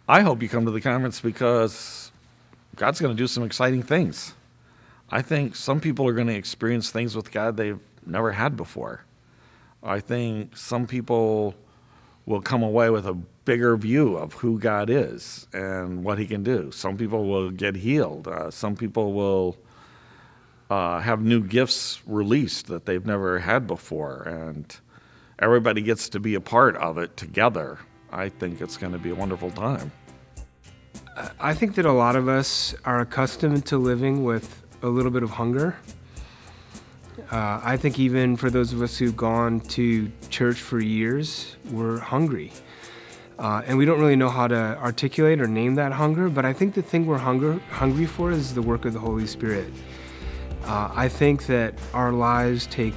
I hope you come to the conference because God's going to do some exciting things. I think some people are going to experience things with God they've never had before. I think some people will come away with a bigger view of who God is and what he can do. Some people will get healed. Some people will have new gifts released that they've never had before. And everybody gets to be a part of it together. I think it's going to be a wonderful time. I think that a lot of us are accustomed to living with a little bit of hunger. I think even for those of us who've gone to church for years, we're hungry. And we don't really know how to articulate or name that hunger, but I think the thing we're hungry for is the work of the Holy Spirit. I think that our lives take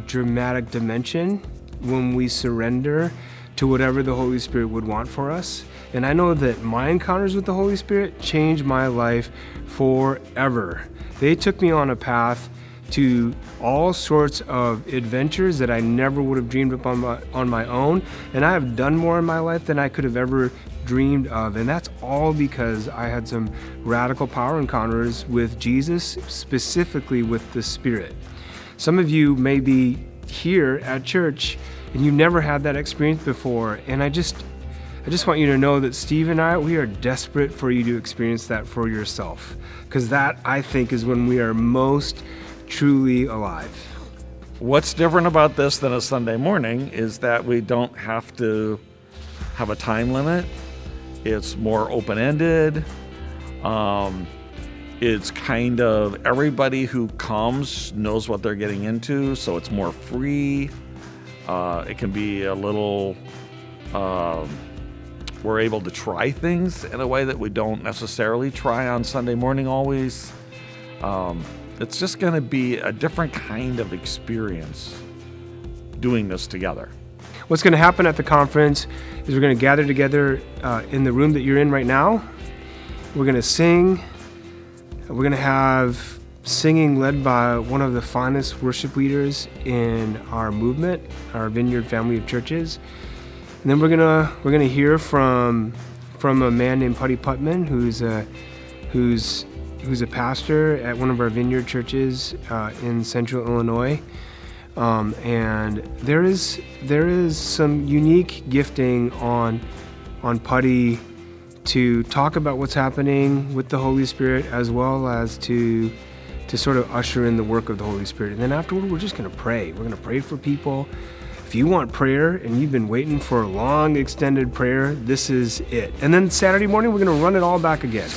dramatic dimension when we surrender to whatever the Holy Spirit would want for us. And I know that my encounters with the Holy Spirit changed my life forever. They took me on a path to all sorts of adventures that I never would have dreamed up on my own. And I have done more in my life than I could have ever dreamed of. And that's all because I had some radical power encounters with Jesus, specifically with the Spirit. Some of you may be here at church and you've never had that experience before. And I just want you to know that Steve and I, we are desperate for you to experience that for yourself. Because that, I think, is when we are most truly alive. What's different about this than a Sunday morning is that we don't have to have a time limit. It's more open-ended. It's kind of everybody who comes knows what they're getting into, so it's more free. It can be a little, we're able to try things in a way that we don't necessarily try on Sunday morning always. It's just going to be a different kind of experience doing this together. What's going to happen at the conference is we're going to gather together in the room that you're in right now. We're going to sing. We're going to have singing led by one of the finest worship leaders in our movement, our Vineyard family of churches. And then we're gonna hear from a man named Putty Putman, who's a pastor at one of our Vineyard churches in Central Illinois. And there is some unique gifting on Putty to talk about what's happening with the Holy Spirit, as well as to sort of usher in the work of the Holy Spirit. And then afterward, we're just going to pray. We're going to pray for people. If you want prayer and you've been waiting for a long, extended prayer, this is it. And then Saturday morning, we're going to run it all back again.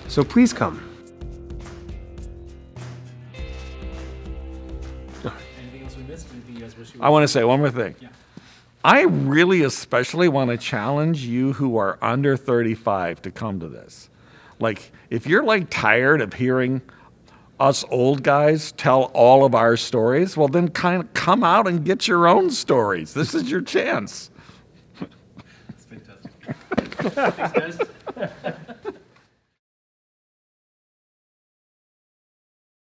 So please come. Anything else we missed? Anything you guys wish you I want to say one more thing. Yeah. I really especially want to challenge you who are under 35 to come to this. Like, if you're like tired of hearing us old guys tell all of our stories, well, then kind of come out and get your own stories. This is your chance. That's fantastic. Thanks, guys.